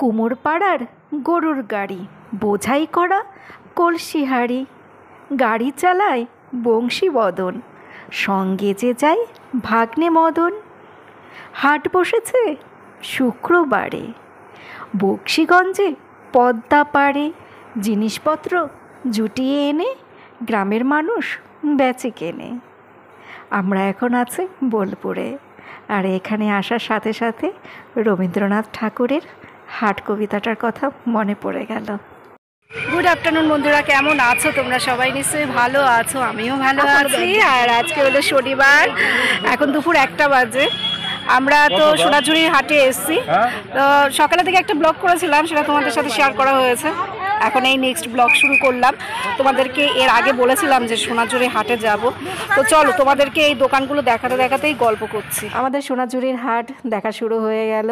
কুমোর পাড়ার গরুর গাড়ি, বোঝাই করা কলসি হাঁড়ি, গাড়ি চালায় বংশী বদন, সঙ্গে যে যায় ভাগ্নে মদন। হাট বসেছে শুক্রবারে, বক্সিগঞ্জে পদ্মা পাড়ে, জিনিসপত্র জুটিয়ে এনে গ্রামের মানুষ বেচে কেনে। আমরা এখন আছি বোলপুরে, আর এখানে আসার সাথে সাথে রবীন্দ্রনাথ ঠাকুরের হাট কবিতাটার কথা মনে পড়ে গেল। গুড আফটারনুন বন্ধুরা, কেমন আছো তোমরা? সবাই নিশ্চয়ই ভালো আছো, আমিও ভালো আছি। আর আজকে হলো শনিবার, এখন দুপুর 1টা বাজে। আমরা তো সোনাঝুরির হাটে এসেছি। তো সকালে থেকে একটা ব্লগ করেছিলাম, সেটা তোমাদের সাথে শেয়ার করা হয়েছে। এখন এই নেক্সট ব্লগ শুরু করলাম। তোমাদেরকে এর আগে বলেছিলাম যে সোনাঝুরি হাটে যাব, তো চলো তোমাদেরকে এই দোকানগুলো দেখাতে দেখাতেই গল্প করছি। আমাদের সোনাঝুরির হাট দেখা শুরু হয়ে গেল।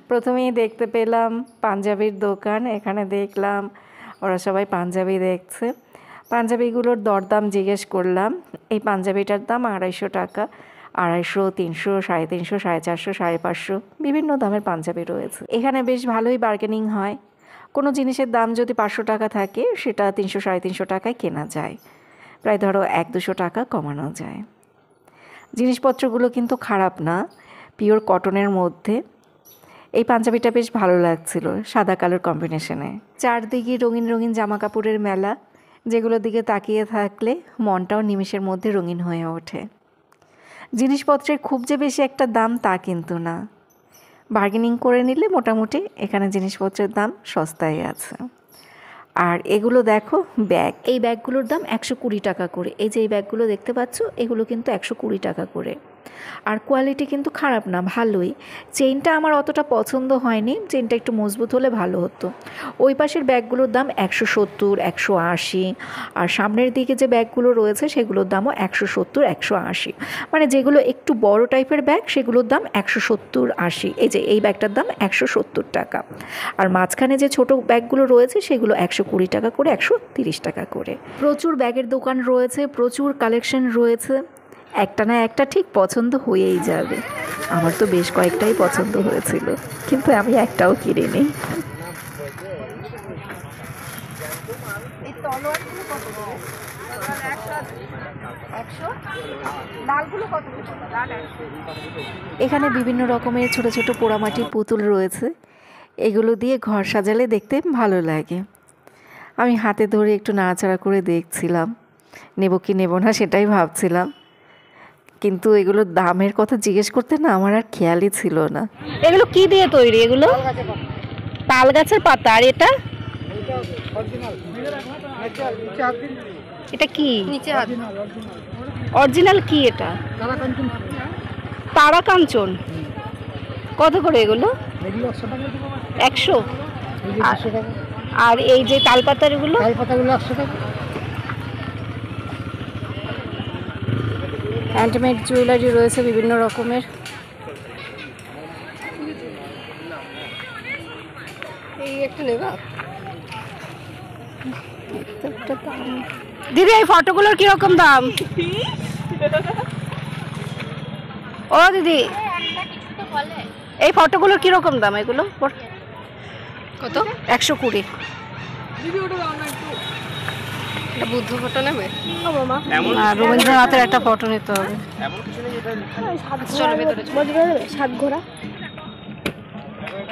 প্রথমেই দেখতে পেলাম পাঞ্জাবির দোকান। এখানে দেখলাম ওরা সবাই পাঞ্জাবি দেখছে। পাঞ্জাবিগুলোর দরদাম জিজ্ঞেস করলাম। এই পাঞ্জাবিটার দাম 250 টাকা, 250, 300, 350, 450, 550 বিভিন্ন দামের পাঞ্জাবি রয়েছে। এখানে বেশ ভালোই বার্গেনিং হয়। কোনো জিনিসের দাম যদি 500 টাকা থাকে, সেটা 300, 350 টাকায় কেনা যায়। প্রায় ধরো 100-200 টাকা কমানো যায়। জিনিসপত্রগুলো কিন্তু খারাপ না, পিওর কটনের মধ্যে। এই পাঞ্জাবিটা বেশ ভালো লাগছিল, সাদা কালোর কম্বিনেশনে। চারদিকে রঙিন রঙিন জামা কাপড়ের মেলা, যেগুলোর দিকে তাকিয়ে থাকলে মনটাও নিমেষের মধ্যে রঙিন হয়ে ওঠে। জিনিসপত্রের খুব যে বেশি একটা দাম তা কিন্তু না, বার্গেনিং করে নিলে মোটামুটি এখানে জিনিসপত্রের দাম সস্তায় আছে। আর এগুলো দেখো ব্যাগ, এই ব্যাগগুলোর দাম 120 টাকা করে। এই যে এই ব্যাগগুলো দেখতে পাচ্ছ, এগুলো কিন্তু 120 টাকা করে। আর কোয়ালিটি কিন্তু খারাপ না, ভালোই। চেইনটা আমার অতটা পছন্দ হয়নি, চেইনটা একটু মজবুত হলে ভালো হতো। ওই পাশের ব্যাগগুলোর দাম 170, 180। আর সামনের দিকে যে ব্যাগগুলো রয়েছে সেগুলোর দামও 170, 180। মানে যেগুলো একটু বড় টাইপের ব্যাগ সেগুলোর দাম 170, 80। এই যে এই ব্যাগটার দাম 170 টাকা। আর মাঝখানে যে ছোট ব্যাগগুলো রয়েছে সেগুলো 120 টাকা করে, 130 টাকা করে। প্রচুর ব্যাগের দোকান রয়েছে, প্রচুর কালেকশন রয়েছে। একটা না একটা ঠিক পছন্দ হয়েই যাবে। আমার তো বেশ কয়েকটাই পছন্দ হয়েছিল, কিন্তু আমি একটাও কিনিনি। এখানে বিভিন্ন রকমের ছোট ছোট পোড়ামাটির পুতুল রয়েছে। এগুলো দিয়ে ঘর সাজালে দেখতে ভালো লাগে। আমি হাতে ধরে একটু নাড়াচাড়া করে দেখছিলাম, নেব কি নেব না সেটাই ভাবছিলাম। কিন্তু এগুলোর দামের কথা জিজ্ঞেস করতে না আমার আর খেয়ালই ছিল না। এগুলো কি দিয়ে তৈরি? এগুলো তাল গাছের পাতা। আর এটা এটা কি? অরিজিনাল কি এটা? তারা কাঞ্চন। কত করে এগুলো? 100। আর এই যে তালপাতার এগুলো? তালপাতাগুলো 100 টাকা। হ্যান্ডমেড জুয়েলারি রয়েছে বিভিন্ন রকমের। এই একটা নেবা দিদি? এই ফটোগুলোর কিরকম দাম? ও দিদি, এই ফটোগুলোর কিরকম দাম? এগুলো কত? 120। বুদ্ধ ফটো নেবে? রবীন্দ্রনাথের একটা ফটো নিতে হবে।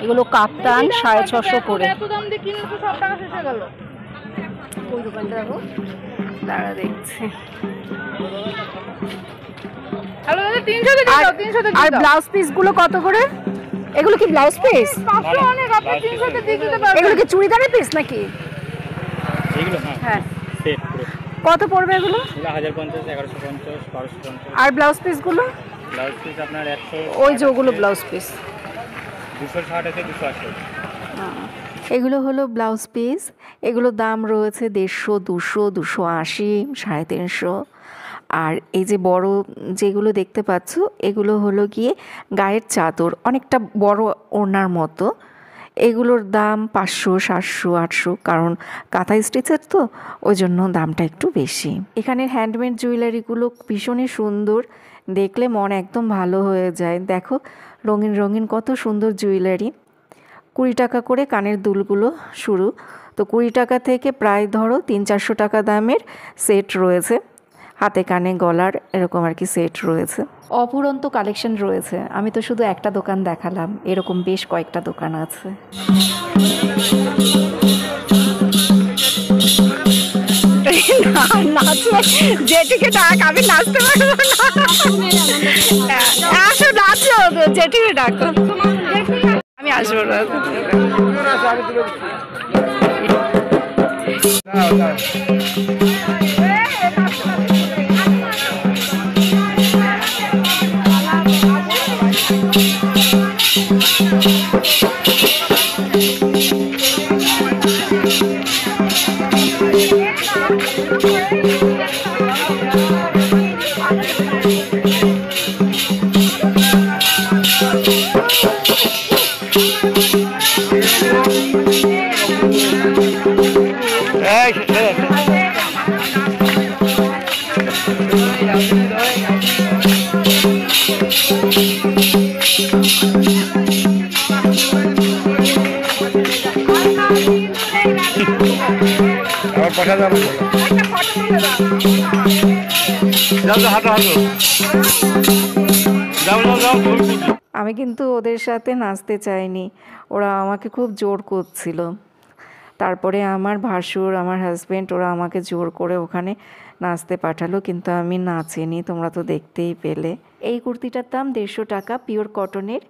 এগুলো কাপ্তান 650 করে। দাঁড়া দেখছি। আর ব্লাউজ পিস গুলো কত করে? এগুলো কি ব্লাউজ পিস? এগুলো কি চুড়িদারের পিস নাকি? হ্যাঁ। কত পড়বে এগুলো? 1050, 1150, 1250। আর ব্লাউজ পিস গুলো? ব্লাউজ পিস আপনার 100। ওই যে ওগুলো ব্লাউজ পিস 260 আছে, 280। এগুলো হলো ব্লাউজ পিস। এগুলোর দাম রয়েছে 150, 200, 280, 350। আর এই যে বড় যেগুলো দেখতে পাচ্ছ, এগুলো হলো গিয়ে গায়ের চাদর, অনেকটা বড় ওড়নার মতো। এগুলোর দাম 500, 700, 800, কারণ কাঁথা স্টিচের তো, ওই জন্য দামটা একটু বেশি। এখানের হ্যান্ডমেড জুয়েলারিগুলো ভীষণই সুন্দর, দেখলে মন একদম ভালো হয়ে যায়। দেখো রঙিন রঙিন কত সুন্দর জুয়েলারি। 20 টাকা করে কানের দুলগুলো শুরু। তো 20 টাকা থেকে প্রায় ধরো 300-400 টাকা দামের সেট রয়েছে, হাতে কানে গলার এরকম আর কি সেট রয়েছে। অপুরন্ত কালেকশন রয়েছে। আমি তো শুধু একটা দোকান দেখালাম, এরকম বেশ কয়েকটা দোকান আছে। জেঠিকে ডাক, আমি নাচতে পারবো না। আসো নাচো, জেঠিকে ডাকো, আমি আসবো না। আমি কিন্তু ওদের সাথে নাচতে চাইনি, ওরা আমাকে খুব জোর করছিল। তারপরে আমার ভাসুর, আমার হাজব্যান্ড, ওরা আমাকে জোর করে ওখানে নাচতে পাঠালো, কিন্তু আমি নাচিনি, তোমরা তো দেখতেই পেলে। এই কুর্তিটার দাম 150 টাকা, পিওর কটনের।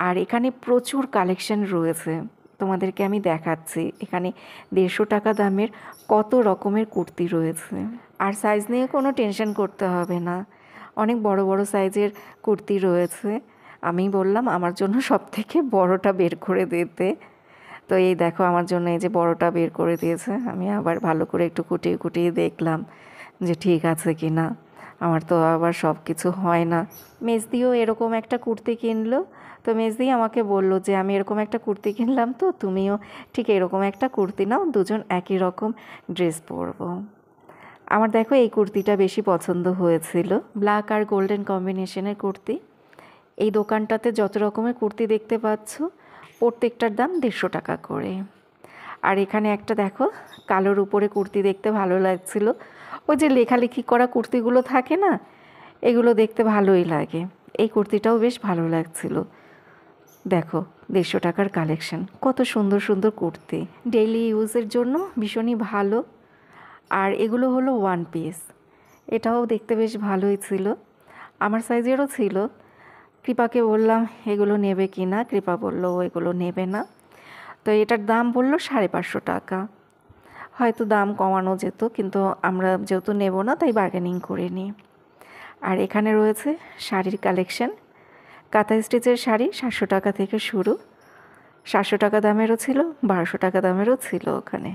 আর এখানে প্রচুর কালেকশন রয়েছে, তোমাদেরকে আমি দেখাচ্ছি। এখানে 150 টাকা দামের কত রকমের কুর্তি রয়েছে। আর সাইজ নিয়ে কোনো টেনশন করতে হবে না, অনেক বড় বড় সাইজের কুর্তি রয়েছে। আমি বললাম আমার জন্য সব থেকে বড়টা বের করে দিতে, তো এই দেখো আমার জন্য এই যে বড়টা বের করে দিয়েছে। আমি আবার ভালো করে একটু কুটিয়ে কুটিয়ে দেখলাম যে ঠিক আছে কি না, আমার তো আবার সব কিছু হয় না। মেজদিও এরকম একটা কুর্তি কিনলো, তো মেজদি আমাকে বলল যে আমি এরকম একটা কুর্তি কিনলাম, তো তুমিও ঠিক এরকম একটা কুর্তি নাও, দুজন একই রকম ড্রেস পরবো। আমার দেখো এই কুর্তিটা বেশি পছন্দ হয়েছিল, ব্ল্যাক আর গোল্ডেন কম্বিনেশনের কুর্তি। এই দোকানটাতে যত রকমের কুর্তি দেখতে পাচ্ছ প্রত্যেকটার দাম 150 টাকা করে। আর এখানে একটা দেখো কালোর উপরে কুর্তি দেখতে ভালো লাগছিল, ওই যে লেখালেখি করা কুর্তিগুলো থাকে না, এগুলো দেখতে ভালোই লাগে। এই কুর্তিটাও বেশ ভালো লাগছিল। দেখো 150 টাকার কালেকশন, কত সুন্দর সুন্দর কুর্তি, ডেইলি ইউজের জন্য ভীষণই ভালো। আর এগুলো হলো 1 পিস, এটাও দেখতে বেশ ভালোই ছিল, আমার সাইজেরও ছিল। কৃপাকে বললাম এগুলো নেবে কি না, কৃপা বললো এগুলো নেবে না। তো এটার দাম বললো 550 টাকা, হয়তো দাম কমানো যেত, কিন্তু আমরা যেহেতু নেব না তাই বার্গেনিং করে নিই। আর এখানে রয়েছে শাড়ির কালেকশন, কাঁথা স্টিচের শাড়ি 700 টাকা থেকে শুরু, 700 টাকা দামেরও ছিল, 1200 টাকা দামেরও ছিল ওখানে।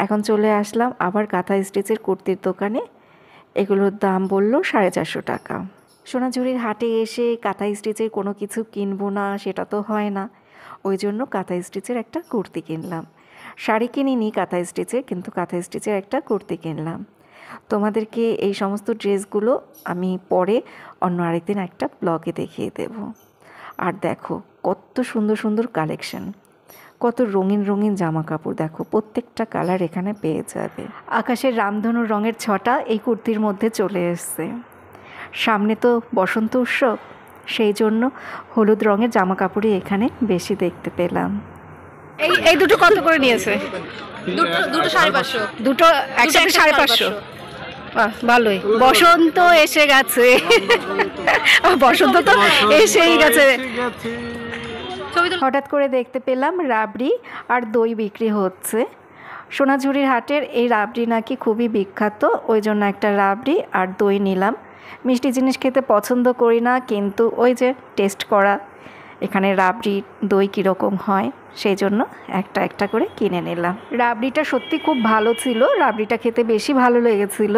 এখন চলে আসলাম আবার কাঁথা স্টিচের কুর্তির দোকানে, এগুলোর দাম বললো 450 টাকা। সোনাঝুরির হাটে এসে কাঁথা স্টিচের কোনো কিছু কিনবো না সেটা তো হয় না, ওই জন্য কাঁথা স্টিচের একটা কুর্তি কিনলাম। শাড়ি কিনিনি কাঁথা স্টিচের, কিন্তু কাঁথা স্টিচের একটা কুর্তি কিনলাম। তোমাদেরকে এই সমস্ত ড্রেসগুলো আমি পরে অন্য আরেকদিন একটা ব্লগে দেখিয়ে দেব। আর দেখো কত সুন্দর সুন্দর কালেকশন, কত রঙিন রঙিন জামা কাপড়, দেখো প্রত্যেকটা কালার এখানে পেয়ে যাবে। আকাশের রামধনুর রঙের ছটা এই কুর্তির মধ্যে চলে এসছে। সামনে তো বসন্ত উৎসব, সেই জন্য হলুদ রঙের জামা কাপড়ই এখানে বেশি দেখতে পেলাম। এই দুটো কত করে নিয়েছে? দুটো 550, দুটো একসাথে 550। ভালোই, বসন্ত এসে গেছে, বসন্ত তো এসেই গেছে। হঠাৎ করে দেখতে পেলাম রাবড়ি আর দই বিক্রি হচ্ছে। সোনাঝুরির হাটের এই রাবড়ি নাকি খুবই বিখ্যাত, ওই জন্য একটা রাবড়ি আর দই নিলাম। মিষ্টি জিনিস খেতে পছন্দ করি না, কিন্তু ওই যে টেস্ট করা এখানে রাবড়ি দই কীরকম হয় সেই জন্য একটা একটা করে কিনে নিলাম। রাবড়িটা সত্যি খুব ভালো ছিল, রাবড়িটা খেতে বেশি ভালো লেগেছিল।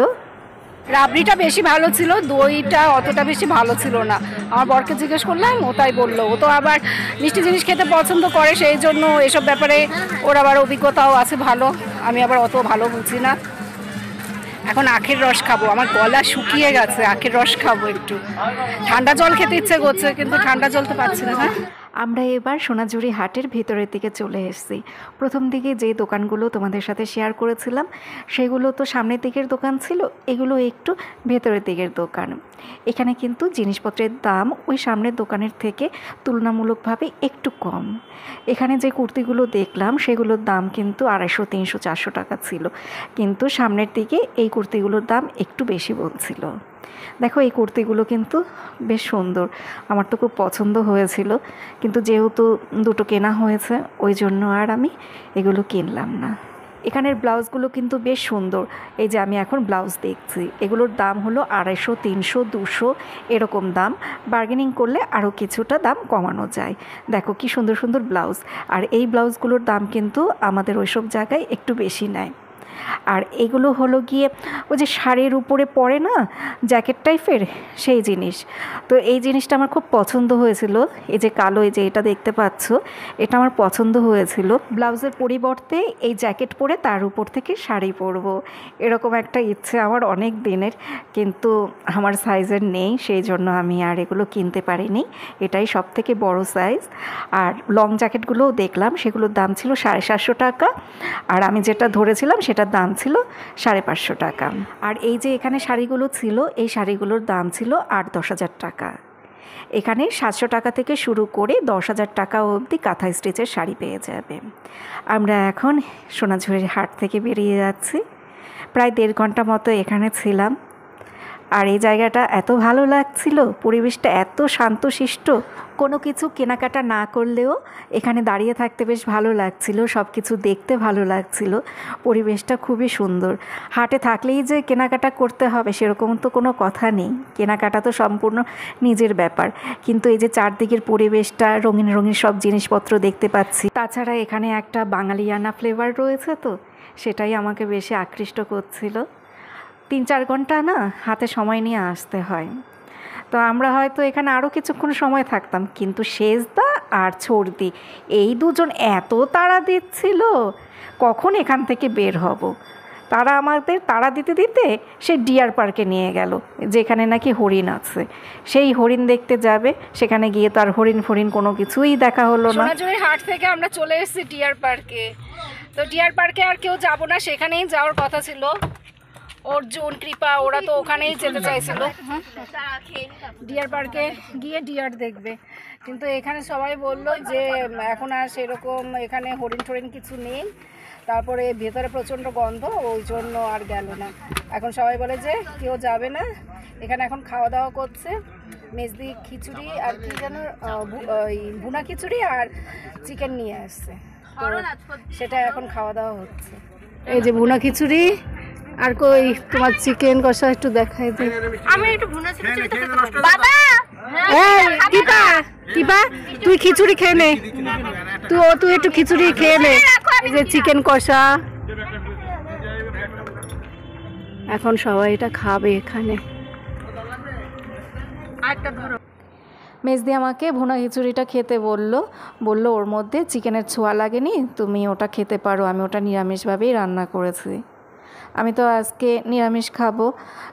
রাবড়িটা বেশি ভালো ছিল, দইটা অতটা বেশি ভালো ছিল না। আমার বরকে জিজ্ঞেস করলাম, ও তাই বললো। ও তো আবার মিষ্টি জিনিস খেতে পছন্দ করে, সেই জন্য এসব ব্যাপারে ওর আবার অভিজ্ঞতাও আছে ভালো, আমি আবার অত ভালো বুঝি না। এখন আখের রস খাবো, আমার গলা শুকিয়ে গেছে, আখের রস খাবো একটু। ঠান্ডা জল খেতে ইচ্ছে করছে, কিন্তু ঠান্ডা জল তো পাচ্ছি না। হ্যাঁ, আমরা এবার সোনাঝুরি হাটের ভেতরের দিকে চলে এসেছি। প্রথম দিকে যে দোকানগুলো তোমাদের সাথে শেয়ার করেছিলাম সেগুলো তো সামনের দিকের দোকান ছিল, এগুলো একটু ভেতরের দিকের দোকান। এখানে কিন্তু জিনিসপত্রের দাম ওই সামনের দোকানের থেকে তুলনামূলকভাবে একটু কম। এখানে যে কুর্তিগুলো দেখলাম সেগুলোর দাম কিন্তু 250, 300, 400 টাকা ছিল, কিন্তু সামনের দিকে এই কুর্তিগুলোর দাম একটু বেশি বলছিল। দেখো এই কুর্তিগুলো কিন্তু বেশ সুন্দর, আমার তো খুব পছন্দ হয়েছিল, কিন্তু যেহেতু দুটো কেনা হয়েছে ওই জন্য আর আমি এগুলো কিনলাম না। এখানের ব্লাউজগুলো কিন্তু বেশ সুন্দর। এই যে আমি এখন ব্লাউজ দেখছি, এগুলোর দাম হলো 250, 300, 200 এরকম দাম। বার্গেনিং করলে আরও কিছুটা দাম কমানো যায়। দেখো কি সুন্দর সুন্দর ব্লাউজ, আর এই ব্লাউজগুলোর দাম কিন্তু আমাদের ওইসব জায়গায় একটু বেশি নেয়। আর এগুলো হলো গিয়ে ওই যে শাড়ির উপরে পরে না জ্যাকেট টাইপের সেই জিনিস। তো এই জিনিসটা আমার খুব পছন্দ হয়েছিল। এই যে কালো, এই যে এটা দেখতে পাচ্ছ, এটা আমার পছন্দ হয়েছিল। ব্লাউজের পরিবর্তে এই জ্যাকেট পরে তার উপর থেকে শাড়ি পরবো, এরকম একটা ইচ্ছে আমার অনেক দিনের, কিন্তু আমার সাইজের নেই, সেই জন্য আমি আর এগুলো কিনতে পারিনি। এটাই সব থেকে বড় সাইজ। আর লং জ্যাকেটগুলোও দেখলাম, সেগুলোর দাম ছিল 750 টাকা, আর আমি যেটা ধরেছিলাম সেটার দাম ছিল 550 টাকা। আর এই যে এখানে শাড়িগুলো ছিল, এই শাড়িগুলোর দাম ছিল 8-10 হাজার টাকা। এখানে 700 টাকা থেকে শুরু করে 10,000 টাকা অবধি কাঁথা স্টিচের শাড়ি পেয়ে যাবে। আমরা এখন সোনাঝুরির হাট থেকে বেরিয়ে যাচ্ছি। প্রায় 1.5 ঘন্টা মতো এখানে ছিলাম, আর এই জায়গাটা এত ভালো লাগছিল, পরিবেশটা এত শান্তশিষ্ট। কোনো কিছু কেনাকাটা না করলেও এখানে দাঁড়িয়ে থাকতে বেশ ভালো লাগছিল, সব কিছু দেখতে ভালো লাগছিল, পরিবেশটা খুবই সুন্দর। হাটে থাকলেই যে কেনাকাটা করতে হবে সেরকম তো কোনো কথা নেই, কেনাকাটা তো সম্পূর্ণ নিজের ব্যাপার, কিন্তু এই যে চারদিকের পরিবেশটা, রঙিন রঙিন সব জিনিসপত্র দেখতে পাচ্ছি। তাছাড়া এখানে একটা বাঙালিয়ানা ফ্লেভার রয়েছে, তো সেটাই আমাকে বেশি আকৃষ্ট করছিল। 3-4 ঘন্টা না হাতে সময় নিয়ে আসতে হয়। তো আমরা হয়তো এখানে আরও কিছুক্ষণ সময় থাকতাম, কিন্তু শেষদা আর ছর্দি এই দুজন এত তাড়া দিচ্ছিল কখন এখান থেকে বের হব। তারা আমাদের তাড়া দিতে দিতে সে ডিয়ার পার্কে নিয়ে গেল, যেখানে নাকি হরিণ আছে। সেই হরিণ দেখতে যাবে, সেখানে গিয়ে তো আর হরিণ ফরিণ কোনো কিছুই দেখা হলো না। সোনাঝুরি হাট থেকে আমরা চলে এসেছি ডিয়ার পার্কে। তো ডিয়ার পার্কে আর কেউ যাবো না, সেখানেই যাওয়ার কথা ছিল। অর্জুন, কৃপা ওরা তো ওখানেই যেতে চাইছিল ডিয়ার পার্কে গিয়ে ডিয়ার দেখবে, কিন্তু এখানে সবাই বলল যে এখন আর সেরকম এখানে হরিণ টরিণ কিছু নেই, তারপরে ভেতরে প্রচণ্ড গন্ধ, ওই জন্য আর গেল না। এখন সবাই বলে যে কেউ যাবে না, এখানে এখন খাওয়া দাওয়া করছে। মেজদি খিচুড়ি আর কি যেন ভুনা খিচুড়ি আর চিকেন নিয়ে আসছে, তো সেটা এখন খাওয়া দাওয়া হচ্ছে। এই যে ভুনা খিচুড়ি আর কই তোমার চিকেন কষা একটু দেখাই দে। আমি একটু ভুনা খিচুড়ি তো খেতে পারবো। বাবা এই কিপা কিপা তুই খিচুড়ি খেয়ে নে, তুই একটু খিচুড়ি খেয়ে নে। এই যে চিকেন কষা, এখন সবাই এটা খাবে এখানে। আরেকটা ধরো। মেজদি আমাকে ভুনা খিচুড়িটা খেতে বলল ওর মধ্যে চিকেনের ছোঁয়া লাগেনি, তুমি ওটা খেতে পারো, আমি ওটা নিরামিষভাবেই রান্না করেছি। আমি তো আজকে নিরামিষ খাবো,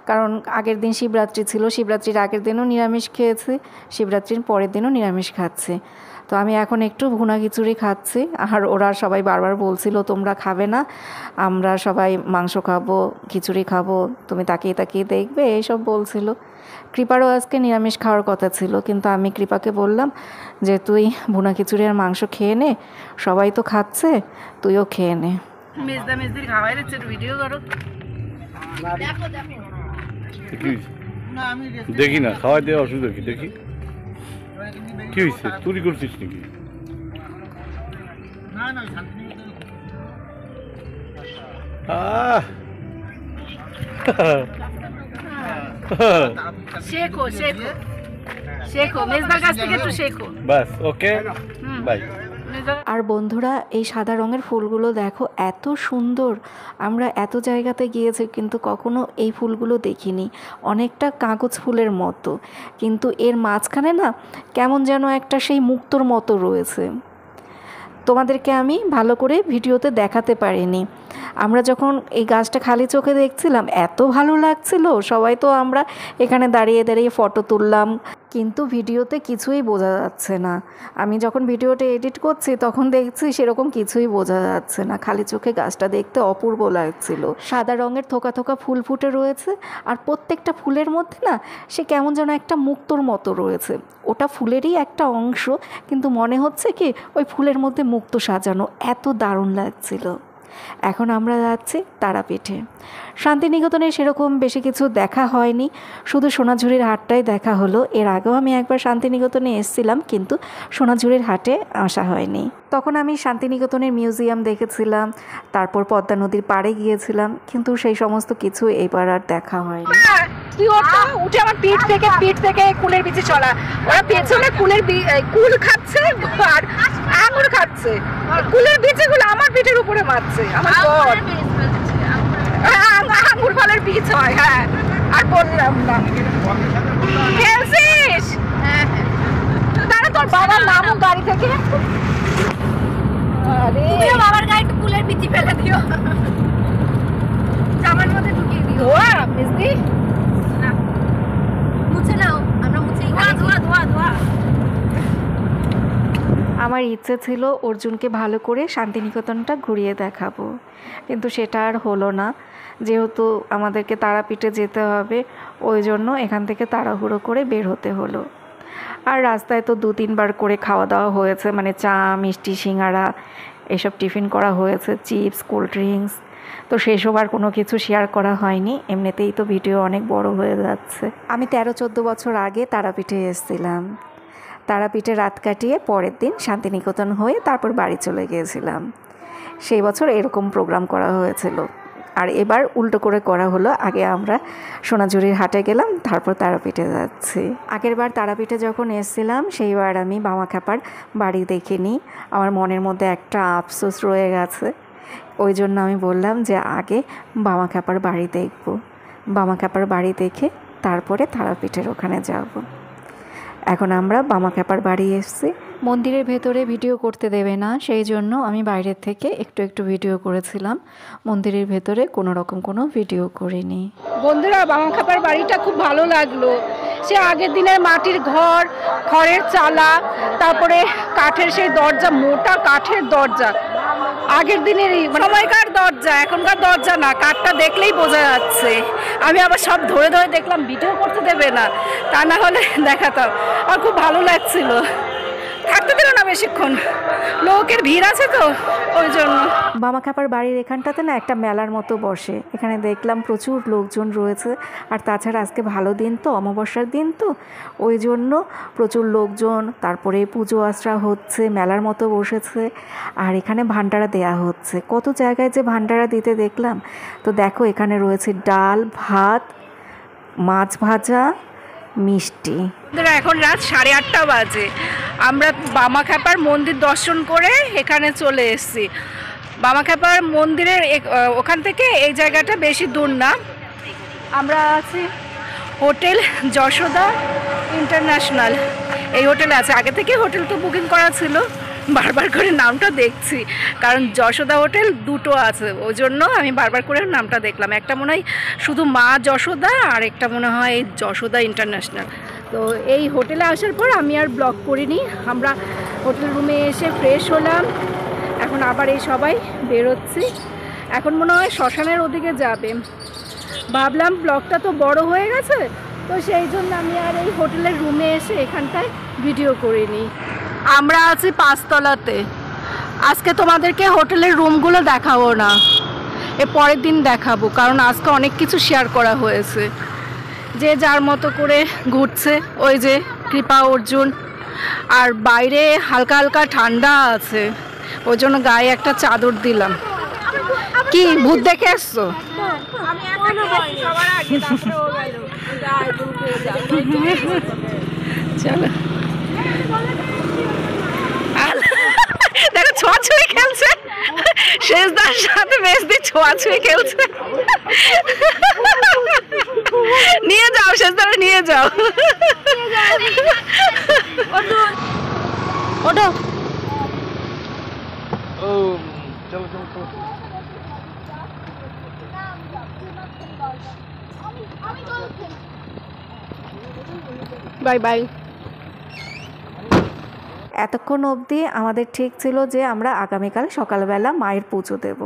কারণ আগের দিন শিবরাত্রি ছিল, শিবরাত্রির আগের দিনও নিরামিষ খেয়েছি, শিবরাত্রির পরের দিনও নিরামিষ খাচ্ছি। তো আমি এখন একটু ভুনা খিচুড়ি খাচ্ছি, আর ওরা সবাই বারবার বলছিল তোমরা খাবে না, আমরা সবাই মাংস খাবো, খিচুড়ি খাবো, তুমি তাকিয়ে তাকিয়ে দেখবে, এইসব বলছিল। কৃপারও আজকে নিরামিষ খাওয়ার কথা ছিল, কিন্তু আমি কৃপাকে বললাম যে তুই ভুনা খিচুড়ি আর মাংস খেয়ে নে, সবাই তো খাচ্ছে, তুইও খেয়ে নে। মেজদা মেজদির খাওয়াই দিচ্ছে, ভিডিও করো। দেখি না খাওয়াই দেওয়া অসুবিধা কি, দেখি কি হয়েছে, চুরি করছিস নাকি? শেখো শেখো শেখো, মেজদার কাছ থেকে একটু শেখো। বাস, ওকে, বাই। আর বন্ধুরা, এই সাদা রঙের ফুলগুলো দেখো এত সুন্দর। আমরা এত জায়গাতে গিয়েছি কিন্তু কখনো এই ফুলগুলো দেখিনি, অনেকটা কাগজ ফুলের মতো, কিন্তু এর মাঝখানে না কেমন যেন একটা সেই মুক্তোর মতো রয়েছে। তোমাদেরকে আমি ভালো করে ভিডিওতে দেখাতে পারিনি। আমরা যখন এই গাছটা খালি চোখে দেখছিলাম এত ভালো লাগছিল, সবাই তো আমরা এখানে দাঁড়িয়ে দাঁড়িয়ে ফটো তুললাম, কিন্তু ভিডিওতে কিছুই বোঝা যাচ্ছে না। আমি যখন ভিডিওটা এডিট করছি তখন দেখছি সেরকম কিছুই বোঝা যাচ্ছে না, খালি চোখে গাছটা দেখতে অপূর্ব লাগছিল। সাদা রঙের থোকা থোকা ফুল ফুটে রয়েছে, আর প্রত্যেকটা ফুলের মধ্যে না সে কেমন যেন একটা মুক্তোর মতো রয়েছে। ওটা ফুলেরই একটা অংশ, কিন্তু মনে হচ্ছে কি ওই ফুলের মধ্যে মুক্তো সাজানো, এত দারুণ লাগছিল। এখন আমরা যাচ্ছি তারাপীঠে। শান্তিনিকেতনে সেরকম বেশি কিছু দেখা হয়নি, শুধু সোনাঝুরির হাটটাই দেখা হলো। এর আগেও আমি একবার শান্তিনিকেতনে এসেছিলাম, কিন্তু সোনাঝুরির হাটে আসা হয়নি। তখন আমি শান্তিনিকেতনের মিউজিয়াম দেখেছিলাম, তারপর পদ্মা নদীর পাড়ে গিয়েছিলাম, কিন্তু সেই সমস্ত কিছু এইবার আর দেখা হয়নি। তুই উঠে আমার পিঠ থেকে কুলের বিচি চলা, ওরা পেছনে কুল খাচ্ছে আর আঙুর খাচ্ছে, কুলের বিচিগুলো আমার পিঠের উপরে মারছে। আমার আঙুর ফলের বীজ হয়। হ্যাঁ, আর বললাম না খেলছিস। তারা তোর বাবার নামও গাড়ি থেকে। আরে বাবার গাড়ি কুলের বিচি ফেলে দিও, জামার মধ্যে ঢুকিয়ে দিও। মিস্তি মুছে নাও, আমরা মুছে ধোয়া। আমার ইচ্ছে ছিল অর্জুনকে ভালো করে শান্তিনিকেতনটা ঘুরিয়ে দেখাবো, কিন্তু সেটা আর হলো না। যেহেতু আমাদেরকে তারাপীঠে যেতে হবে, ওই জন্য এখান থেকে তাড়াহুড়ো করে বের হতে হলো। আর রাস্তায় তো 2-3 বার করে খাওয়া দাওয়া হয়েছে, মানে চা, মিষ্টি, সিঙ্গারা এসব টিফিন করা হয়েছে, চিপস, কোল্ড ড্রিঙ্কস। তো সেসব আর কোনো কিছু শেয়ার করা হয়নি, এমনিতেই তো ভিডিও অনেক বড় হয়ে যাচ্ছে। আমি 13-14 বছর আগে তারাপীঠে এসেছিলাম। তারাপীঠে রাত কাটিয়ে পরের দিন শান্তিনিকেতন হয়ে তারপর বাড়ি চলে গিয়েছিলাম। সেই বছর এরকম প্রোগ্রাম করা হয়েছিল, আর এবার উল্টো করে করা হলো। আগে আমরা সোনাঝুরির হাটে গেলাম, তারপর তারাপীঠে যাচ্ছি। আগের বার তারাপীঠে যখন এসেছিলাম সেইবার আমি বামাখ্যাপার বাড়ি দেখিনি। আমার মনের মধ্যে একটা আফসোস রয়ে গেছে, ওই জন্য আমি বললাম যে আগে বামাখ্যাপার বাড়ি দেখব। বামাখ্যাপার বাড়ি দেখে তারপরে তারাপীঠের ওখানে যাব। এখন আমরা বামাখ্যাপার বাড়ি এসেছি। মন্দিরের ভেতরে ভিডিও করতে দেবে না, সেই জন্য আমি বাইরের থেকে একটু ভিডিও করেছিলাম, মন্দিরের ভেতরে কোনো রকম কোনো ভিডিও করিনি। বন্ধুরা, বামাখ্যাপার বাড়িটা খুব ভালো লাগলো। সে আগের দিনের মাটির ঘর, খড়ের চালা, তারপরে কাঠের সেই দরজা, মোটা কাঠের দরজা, আগের দিনেরই সময়কার দরজা, এখনকার দরজা না। কাঠটা দেখলেই বোঝা যাচ্ছে। আমি আবার সব ধরে দেখলাম, ভিডিও করতে দেবে না, তা না হলে দেখাতাম। আর খুব ভালো লাগছিল, থাকতে দিল না বেশিক্ষণ, লোকের ভিড় আছে তো ওই জন্য। বামাখ্যাপার বাড়ির এখানটাতে না একটা মেলার মতো বসে, এখানে দেখলাম প্রচুর লোকজন রয়েছে। আর তাছাড়া আজকে ভালো দিন তো, অমাবস্যার দিন তো, ওই জন্য প্রচুর লোকজন। তারপরে পুজো আশ্রা হচ্ছে, মেলার মতো বসেছে, আর এখানে ভান্ডারা দেয়া হচ্ছে। কত জায়গায় যে ভান্ডারা দিতে দেখলাম। তো দেখো, এখানে রয়েছে ডাল, ভাত, মাছ ভাজা, মিষ্টি। এখন রাত 8:30 বাজে। আমরা বামাখ্যাপার মন্দির দর্শন করে এখানে চলে এসেছি। বামাখ্যাপার মন্দিরের ওখান থেকে এই জায়গাটা বেশি দূর না। আমরা আছি হোটেল যশোদা ইন্টারন্যাশনাল, এই হোটেলে আছে। আগে থেকে হোটেল তো বুকিং করা ছিল, বারবার করে নামটা দেখছি, কারণ যশোদা হোটেল 2টো আছে, ওই জন্য আমি বারবার করে নামটা দেখলাম। একটা মনে হয় শুধু মা যশোদা, আর একটা মনে হয় যশোদা ইন্টারন্যাশনাল। তো এই হোটেলে আসার পর আমি আর ব্লগ করিনি। আমরা হোটেল রুমে এসে ফ্রেশ হলাম, এখন আবার এই সবাই বেরোচ্ছি। এখন মনে হয় শ্মশানের ওদিকে যাবে। ভাবলাম ব্লগটা তো বড় হয়ে গেছে, তো সেই জন্য আমি আর এই হোটেলের রুমে এসে এখানটায় ভিডিও করিনি। আমরা আছি 5 তলাতে। আজকে তোমাদেরকে হোটেলের রুমগুলো দেখাবো না, এর পরের দিন দেখাবো, কারণ আজকে অনেক কিছু শেয়ার করা হয়েছে। যে যার মতো করে ঘুরছে, ওই যে কৃপা, অর্জুন, আর বাইরে হালকা হালকা ঠান্ডা আছে, ওই জন্য গায়ে একটা চাদর দিলাম। কি ভূত দেখে এসছো? চলো, দেখো ছোঁয়াছুঁয়ি খেলছে, শেষদার সাথে মেজদি ছোঁয়াছুঁয়ি খেলছে। নিয়ে যাও, শেষদারে নিয়ে যাও। ওঠো। Bye bye. এতক্ষণ অবধি আমাদের ঠিক ছিল যে আমরা আগামীকাল সকালবেলা মায়ের পুজো দেব,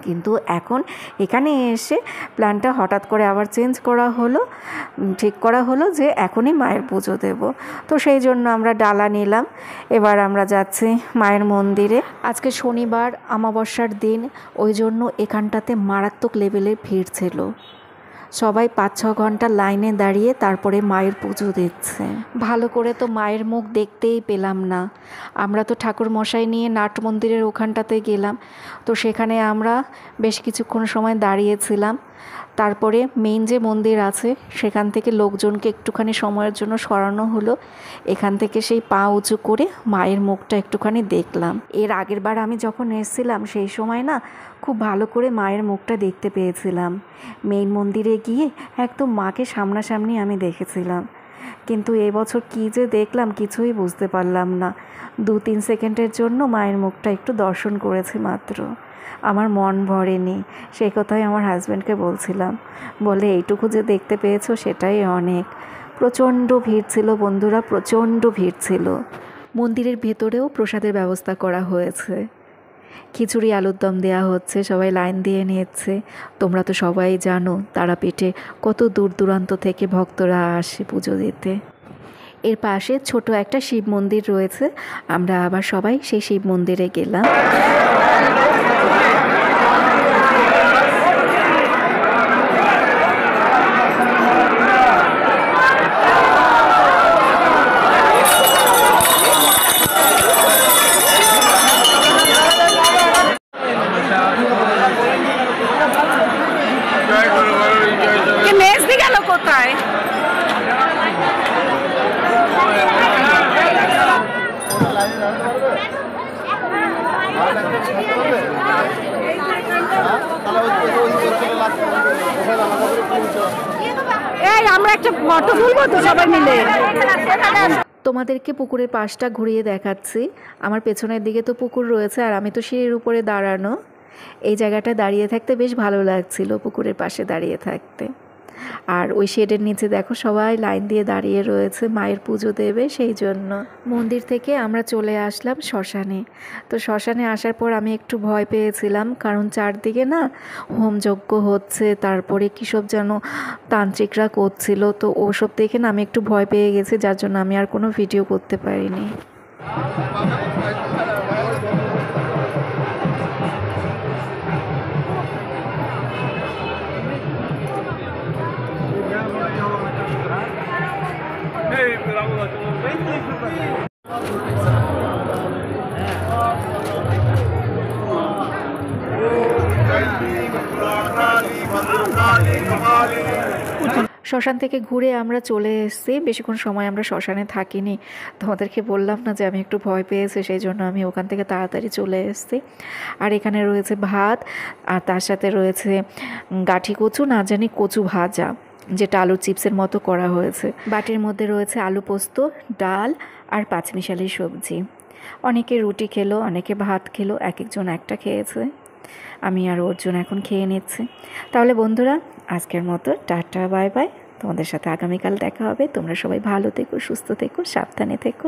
কিন্তু এখন এখানে এসে প্ল্যানটা হঠাৎ করে আবার চেঞ্জ করা হলো, ঠিক করা হলো যে এখনই মায়ের পুজো দেব। তো সেই জন্য আমরা ডালা নিলাম, এবার আমরা যাচ্ছি মায়ের মন্দিরে। আজকে শনিবার, অমাবস্যার দিন, ওই জন্য এখানটাতে মারাত্মক লেভেলের ভিড় ছিল। সবাই 5-6 ঘন্টা লাইনে দাঁড়িয়ে তারপরে মায়ের পুজো দিচ্ছে। ভালো করে তো মায়ের মুখ দেখতেই পেলাম না। আমরা তো ঠাকুর মশাই নিয়ে নাট মন্দিরের ওখানটাতে গেলাম, তো সেখানে আমরা বেশ কিছুক্ষণ সময় দাঁড়িয়েছিলাম। তারপরে মেইন যে মন্দির আছে সেখান থেকে লোকজনকে একটুখানি সময়ের জন্য সরানো হলো। এখান থেকে সেই পা উঁচু করে মায়ের মুখটা একটুখানি দেখলাম। এর আগের বার আমি যখন এসেছিলাম সেই সময় না খুব ভালো করে মায়ের মুখটা দেখতে পেয়েছিলাম। মেইন মন্দিরে গিয়ে একদম মাকে সামনাসামনি আমি দেখেছিলাম, কিন্তু এবছর কী যে দেখলাম কিছুই বুঝতে পারলাম না। 2-3 সেকেন্ডের জন্য মায়ের মুখটা একটু দর্শন করেছি মাত্র, আমার মন ভরেনি। সেই কথাই আমার হাজব্যান্ডকে বলছিলাম, বলে এইটুকু যে দেখতে পেয়েছো সেটাই অনেক। প্রচণ্ড ভিড় ছিল বন্ধুরা, প্রচণ্ড ভিড় ছিল। মন্দিরের ভেতরেও প্রসাদের ব্যবস্থা করা হয়েছে, খিচুড়ি আলুর দম দেওয়া হচ্ছে, সবাই লাইন দিয়ে নিচ্ছে। তোমরা তো সবাই জানো তারাপীঠে কত দূর দূরান্ত থেকে ভক্তরা আসে পুজো দিতে। এর পাশে ছোট একটা শিব মন্দির রয়েছে, আমরা আবার সবাই সেই শিব মন্দিরে গেলাম। মেজদি গেল কোথায়? এই আমরা একটা ফটো তুলবো তো সবাই মিলে। তোমাদেরকে পুকুরের পাশটা ঘুরিয়ে দেখাচ্ছি। আমার পেছনের দিকে তো পুকুর রয়েছে আর আমি তো সিঁড়ির উপরে দাঁড়ানো। এই জায়গাটা দাঁড়িয়ে থাকতে বেশ ভালো লাগছিল, পুকুরের পাশে দাঁড়িয়ে থাকতে। আর ওই শেডের নিচে দেখো সবাই লাইন দিয়ে দাঁড়িয়ে রয়েছে মায়ের পুজো দেবে, সেই জন্য। মন্দির থেকে আমরা চলে আসলাম শ্মশানে। তো শ্মশানে আসার পর আমি একটু ভয় পেয়েছিলাম, কারণ চারদিকে না হোমযজ্ঞ হচ্ছে, তারপরে কী সব যেন তান্ত্রিকরা করছিল। তো ওসব দেখে না আমি একটু ভয় পেয়ে গেছি, যার জন্য আমি আর কোনো ভিডিও করতে পারিনি। শ্মশান থেকে ঘুরে আমরা চলে এসেছি। বেশিক্ষণ সময় আমরা শ্মশানে থাকিনি, তোমাদেরকে বললাম না যে আমি একটু ভয় পেয়েছি, সেই জন্য আমি ওখান থেকে তাড়াতাড়ি চলে এসেছি। আর এখানে রয়েছে ভাত, আর তার সাথে রয়েছে গাঠি কচু, না জানি কচু ভাজা, যেটা আলুর চিপসের মতো করা হয়েছে। বাটির মধ্যে রয়েছে আলু পোস্ত, ডাল আর পাঁচমিশালি সবজি। অনেকে রুটি খেলো, অনেকে ভাত খেলো, এক একজন একটা খেয়েছে। আমি আর অর্জুন এখন খেয়ে নিচ্ছি। তাহলে বন্ধুরা আজকের মতো টাটা, বাই বাই। তোমাদের সাথে আগামীকাল দেখা হবে। তোমরা সবাই ভালো থেকো, সুস্থ থেকো, সাবধানে থেকো।